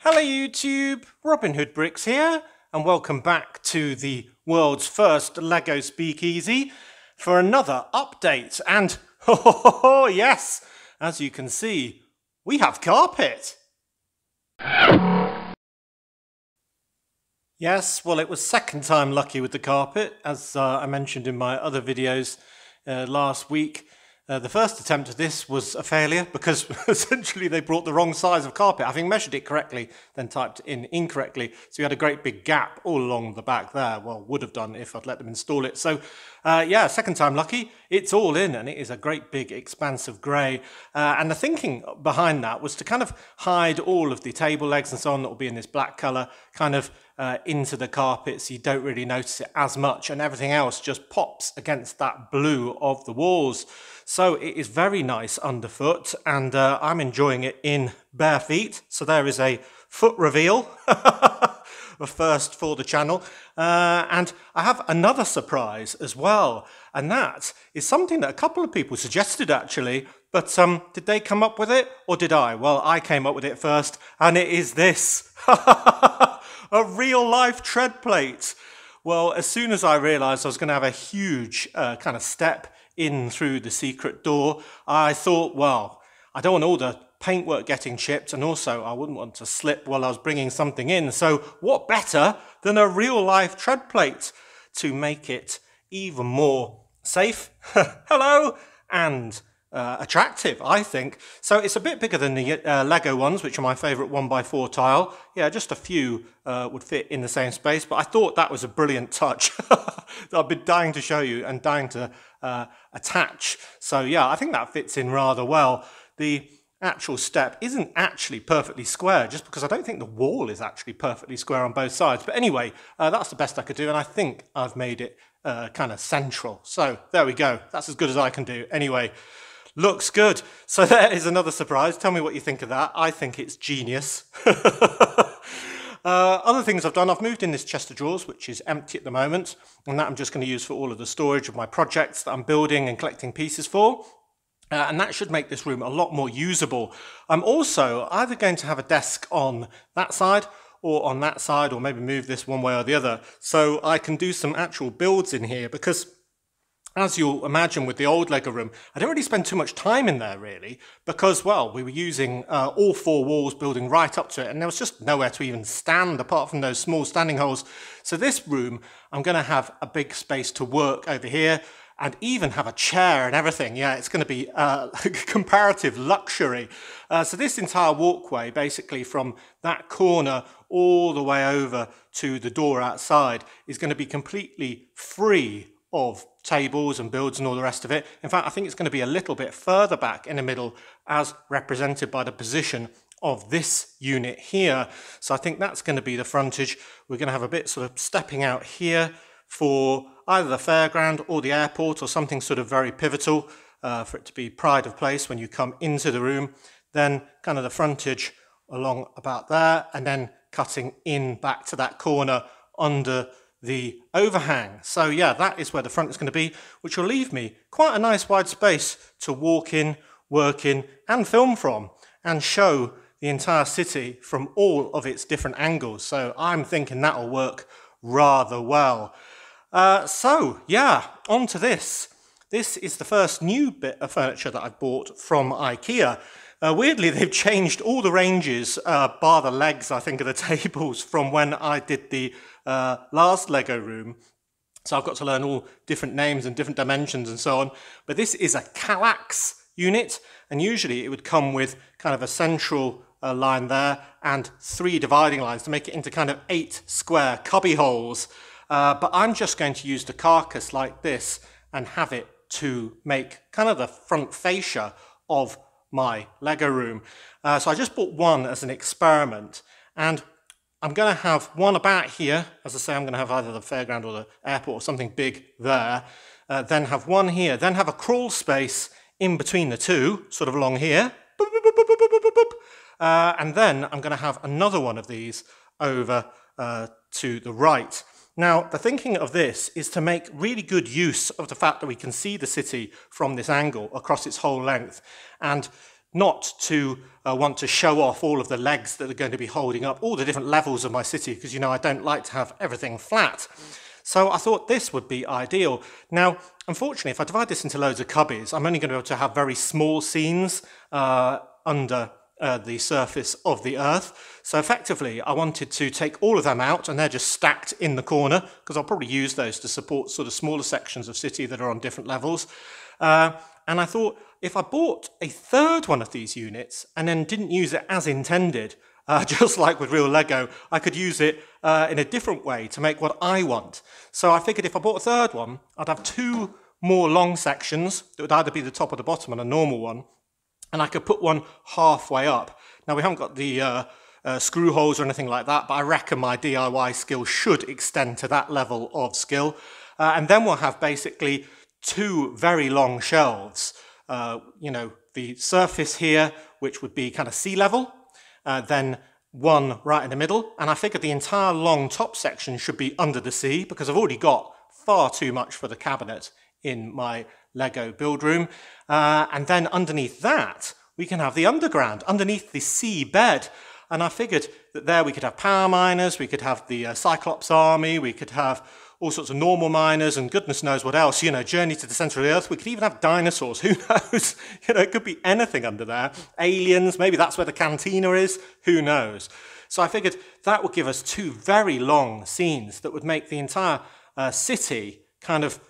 Hello YouTube, Robin Hood Bricks here, and welcome back to the world's first LEGO Speakeasy for another update. And yes, as you can see, we have carpet. Yes, well, it was second time lucky with the carpet, as I mentioned in my other videos last week. The first attempt at this was a failure because essentially they brought the wrong size of carpet, having measured it correctly, then typed it in incorrectly. So you had a great big gap all along the back there. Well, would have done if I'd let them install it. So yeah, second time lucky. It's all in and it is a great big expansive grey. And the thinking behind that was to kind of hide all of the table legs and so on that will be in this black colour, kind of into the carpet so you don't really notice it as much, and everything else just pops against that blue of the walls. So it is very nice underfoot, and I'm enjoying it in bare feet. So there is a foot reveal, a first for the channel. And I have another surprise as well, and that is something that a couple of people suggested actually, but did they come up with it or did I? Well, I came up with it first, and it is this. A real-life tread plate. Well, as soon as I realised I was going to have a huge kind of step in through the secret door, I thought, well, I don't want all the paintwork getting chipped, and also I wouldn't want to slip while I was bringing something in. So what better than a real-life tread plate to make it even more safe, hello, and attractive, I think. So it's a bit bigger than the Lego ones, which are my favourite 1x4 tile. Yeah, just a few would fit in the same space, but I thought that was a brilliant touch that I've been dying to show you and dying to attach. So yeah, I think that fits in rather well. The actual step isn't actually perfectly square, just because I don't think the wall is actually perfectly square on both sides. But anyway, that's the best I could do, and I think I've made it kind of central. So there we go. That's as good as I can do. Anyway, looks good. So there is another surprise. Tell me what you think of that. I think it's genius. Other things I've done, I've moved in this chest of drawers, which is empty at the moment, and that I'm just going to use for all of the storage of my projects that I'm building and collecting pieces for. And that should make this room a lot more usable. I'm also either going to have a desk on that side or on that side, or maybe move this one way or the other, so I can do some actual builds in here, because as you'll imagine with the old Lego room, I didn't really spend too much time in there really, because, well, we were using all four walls building right up to it, and there was just nowhere to even stand apart from those small standing holes. So this room, I'm going to have a big space to work over here, and even have a chair and everything. Yeah, it's going to be comparative luxury. So this entire walkway, basically from that corner all the way over to the door outside, is going to be completely free of tables and builds and all the rest of it. In fact, I think it's going to be a little bit further back in the middle, as represented by the position of this unit here. So I think that's going to be the frontage. We're going to have a bit sort of stepping out here for either the fairground or the airport, or something sort of very pivotal for it to be pride of place when you come into the room. Then kind of the frontage along about there, and then cutting in back to that corner under the overhang. So yeah, that is where the front is going to be, which will leave me quite a nice wide space to walk in, work in, and film from, and show the entire city from all of its different angles. So I'm thinking that'll work rather well. So yeah, on to this. This is the first new bit of furniture that I've bought from IKEA. Weirdly, they've changed all the ranges, bar the legs, I think, of the tables from when I did the last Lego room. So I've got to learn all different names and different dimensions and so on. But this is a Kallax unit, and usually it would come with kind of a central line there and 3 dividing lines to make it into kind of 8 square cubby holes. But I'm just going to use the carcass like this and have it to make kind of the front fascia of my Lego room. So I just bought one as an experiment, and I'm going to have one about here. As I say, I'm going to have either the fairground or the airport or something big there. Then have one here. Then have a crawl space in between the two, sort of along here. And then I'm going to have another one of these over to the right. Now, the thinking of this is to make really good use of the fact that we can see the city from this angle across its whole length, and not to want to show off all of the legs that are going to be holding up all the different levels of my city, because, you know, I don't like to have everything flat. So I thought this would be ideal. Now, unfortunately, if I divide this into loads of cubbies, I'm only going to be able to have very small scenes under the surface of the Earth. So effectively, I wanted to take all of them out, and they're just stacked in the corner, because I'll probably use those to support sort of smaller sections of city that are on different levels. And I thought, if I bought a third one of these units and then didn't use it as intended, just like with real Lego, I could use it in a different way to make what I want. So I figured if I bought a third one, I'd have two more long sections that would either be the top or the bottom on a normal one, and I could put one halfway up. Now, we haven't got the screw holes or anything like that, but I reckon my DIY skill should extend to that level of skill. And then we'll have basically two very long shelves. You know, the surface here, which would be kind of sea level, then one right in the middle, and I figured the entire long top section should be under the sea, because I've already got far too much for the cabinet in my Lego build room. And then underneath that, we can have the underground, underneath the sea bed. And I figured that there we could have power miners, we could have the Cyclops army, we could have all sorts of normal miners, and goodness knows what else, you know, journey to the center of the Earth. We could even have dinosaurs, who knows? You know, it could be anything under there. Aliens, maybe that's where the cantina is, who knows? So I figured that would give us two very long scenes that would make the entire city kind of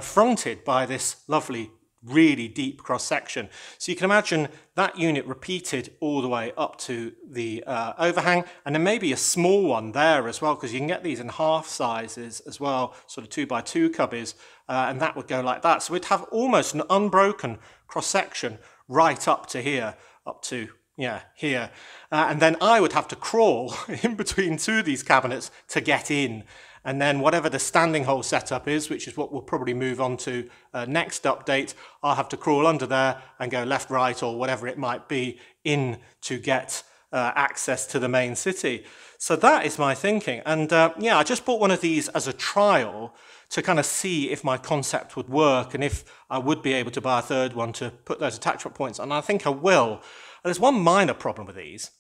fronted by this lovely, really deep cross-section. So you can imagine that unit repeated all the way up to the overhang, and then maybe a small one there as well, because you can get these in half sizes as well, sort of 2x2 cubbies, and that would go like that. So we'd have almost an unbroken cross-section right up to here, up to, yeah, here. And then I would have to crawl in between two of these cabinets to get in. And then whatever the standing hole setup is, which is what we'll probably move on to next update, I'll have to crawl under there and go left, right, or whatever it might be in to get access to the main city. So that is my thinking. And yeah, I just bought one of these as a trial to kind of see if my concept would work and if I would be able to buy a third one to put those attachment points on. And I think I will. There's one minor problem with these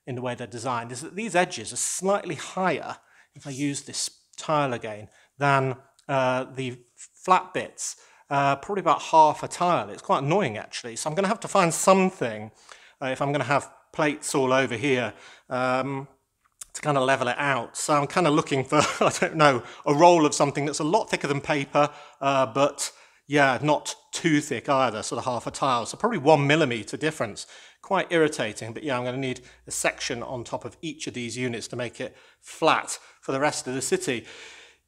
in the way they're designed, is that these edges are slightly higher, if I use this tile again, than the flat bits, probably about half a tile. It's quite annoying actually, so I'm going to have to find something if I'm going to have plates all over here to kind of level it out. So I'm kind of looking for, I don't know, a roll of something that's a lot thicker than paper, but yeah, not too thick either, sort of half a tile, so probably 1 millimeter difference. Quite irritating, but yeah, I'm going to need a section on top of each of these units to make it flat for the rest of the city.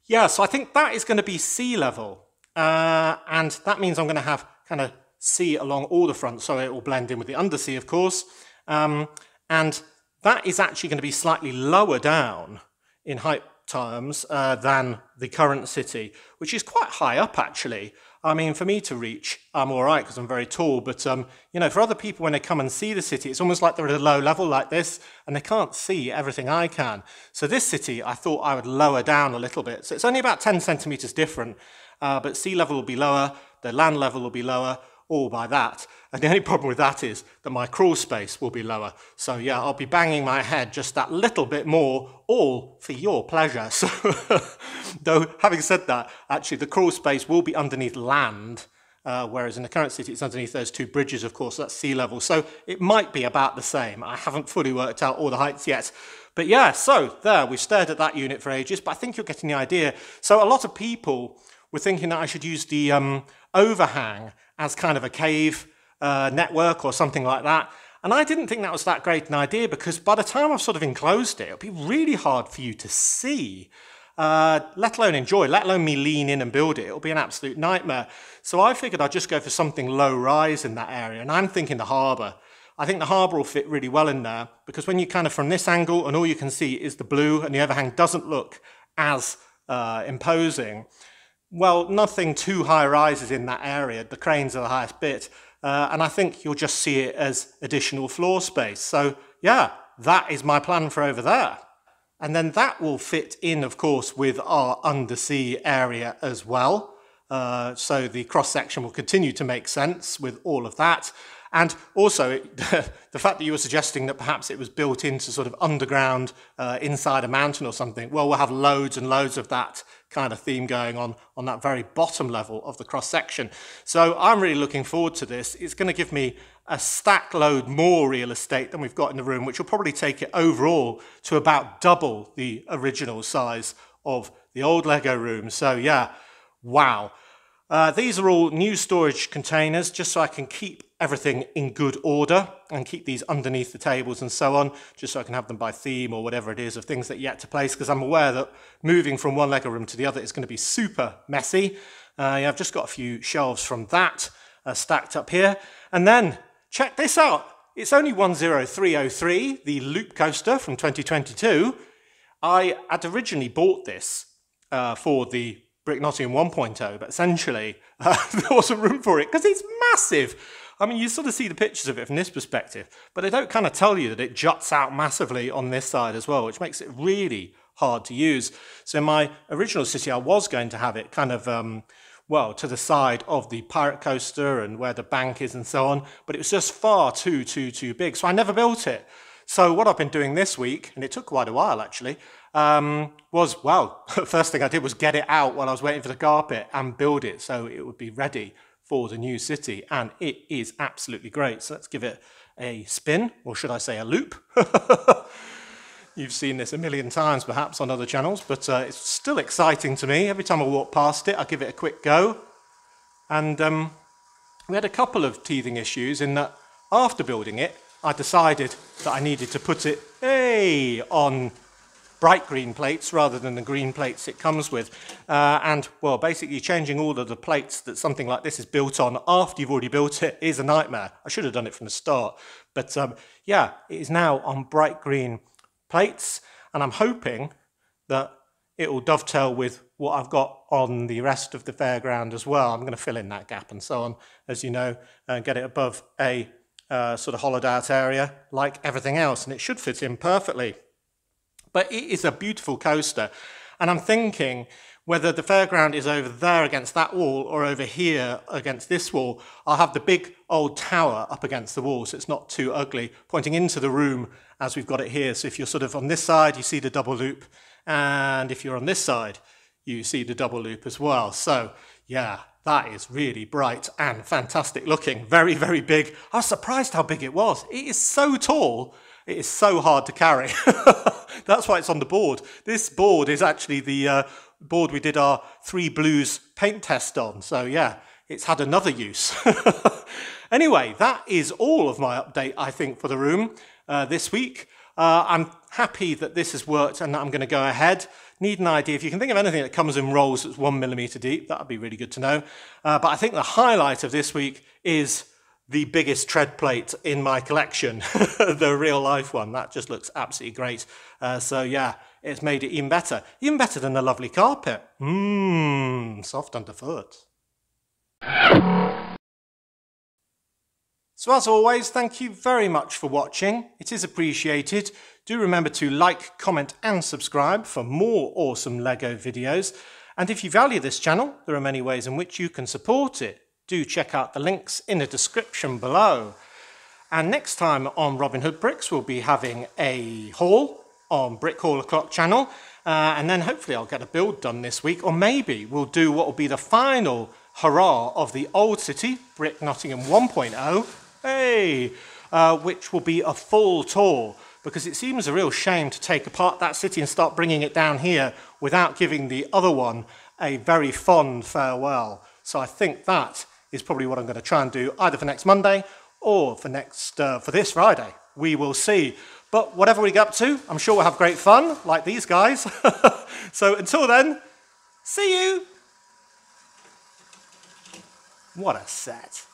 Yeah, so I think that is going to be sea level, and that means I'm going to have kind of sea along all the fronts, so it will blend in with the undersea, of course, and that is actually going to be slightly lower down in height terms than the current city, which is quite high up actually. I mean, for me to reach, I'm all right because I'm very tall, but you know, for other people when they come and see the city, it's almost like they're at a low level like this and they can't see everything I can. So this city, I thought I would lower down a little bit. So it's only about 10 centimeters different, but sea level will be lower, the land level will be lower, all by that. And the only problem with that is that my crawl space will be lower. So yeah, I'll be banging my head just that little bit more, all for your pleasure. So, though having said that, actually the crawl space will be underneath land, whereas in the current city it's underneath those two bridges, of course, that's sea level. So it might be about the same. I haven't fully worked out all the heights yet. But yeah, so there, we've stared at that unit for ages, but I think you're getting the idea. So a lot of people were thinking that I should use the overhang as kind of a cave network or something like that. And I didn't think that was that great an idea, because by the time I've sort of enclosed it, it'll be really hard for you to see, let alone enjoy, let alone me lean in and build it. It'll be an absolute nightmare. So I figured I'd just go for something low rise in that area, and I'm thinking the harbour. I think the harbour will fit really well in there, because when you kind of from this angle and all you can see is the blue and the overhang doesn't look as imposing. Well, nothing too high rises in that area. The cranes are the highest bit. And I think you'll just see it as additional floor space. So yeah, that is my plan for over there. And then that will fit in, of course, with our undersea area as well. So the cross-section will continue to make sense with all of that. And also, the fact that you were suggesting that perhaps it was built into sort of underground, inside a mountain or something, well, we'll have loads and loads of that kind of theme going on that very bottom level of the cross-section. So I'm really looking forward to this. It's going to give me a stack load more real estate than we've got in the room, which will probably take it overall to about double the original size of the old Lego room. So yeah, wow. These are all new storage containers, just so I can keep everything in good order and keep these underneath the tables and so on, just so I can have them by theme or whatever it is of things that yet to place, because I'm aware that moving from one Lego room to the other is going to be super messy. Yeah, I've just got a few shelves from that stacked up here. And then, check this out. It's only 10303, the Loop Coaster from 2022. I had originally bought this for the Brick Nottingham 1.0, but essentially there wasn't room for it because it's massive. I mean, you sort of see the pictures of it from this perspective, but they don't kind of tell you that it juts out massively on this side as well, which makes it really hard to use. So in my original city, I was going to have it kind of, well, to the side of the Pirate Coaster and where the bank is and so on, but it was just far too big, so I never built it. So what I've been doing this week, and it took quite a while actually, was, well, first thing I did was get it out while I was waiting for the carpet and build it so it would be ready for the new city, and it is absolutely great. So let's give it a spin, or should I say a loop? You've seen this a million times perhaps on other channels, but it's still exciting to me. Every time I walk past it, I give it a quick go. And we had a couple of teething issues in that after building it, I decided that I needed to put it, on bright green plates rather than the green plates it comes with. And, well, basically changing all of the plates that something like this is built on after you've already built it is a nightmare. I should have done it from the start. But, yeah, it is now on bright green plates, and I'm hoping that it will dovetail with what I've got on the rest of the fairground as well. I'm going to fill in that gap and so on, as you know, and get it above a sort of hollowed out area like everything else, and it should fit in perfectly. But it is a beautiful coaster, and I'm thinking whether the fairground is over there against that wall or over here against this wall. I'll have the big old tower up against the wall so it's not too ugly, pointing into the room as we've got it here. So if you're sort of on this side, you see the double loop, and if you're on this side, you see the double loop as well. So yeah, that is really bright and fantastic looking. Very, very big. I was surprised how big it was. It is so tall. It is so hard to carry. That's why it's on the board. This board is actually the board we did our 3 Blues paint test on. So yeah, it's had another use. Anyway, that is all of my update, I think, for the room this week. I'm happy that this has worked and that I'm going to go ahead. Need an idea. If you can think of anything that comes in rolls that's 1 millimeter deep, that would be really good to know. But I think the highlight of this week is the biggest tread plate in my collection, the real life one. That just looks absolutely great. So yeah, it's made it even better than the lovely carpet. Soft underfoot. So as always, thank you very much for watching. It is appreciated. Do remember to like, comment and subscribe for more awesome Lego videos. And if you value this channel, there are many ways in which you can support it. Do check out the links in the description below. And next time on Robin Hood Bricks, we'll be having a haul on Brick Hall O'Clock channel. And then hopefully I'll get a build done this week, or maybe we'll do what will be the final hurrah of the old city, Brick Nottingham 1.0, which will be a full tour, because it seems a real shame to take apart that city and start bringing it down here without giving the other one a very fond farewell. So I think that is probably what I'm going to try and do either for next Monday or for this Friday. We will see. But whatever we get up to, I'm sure we'll have great fun, like these guys. So until then, see you. What a set.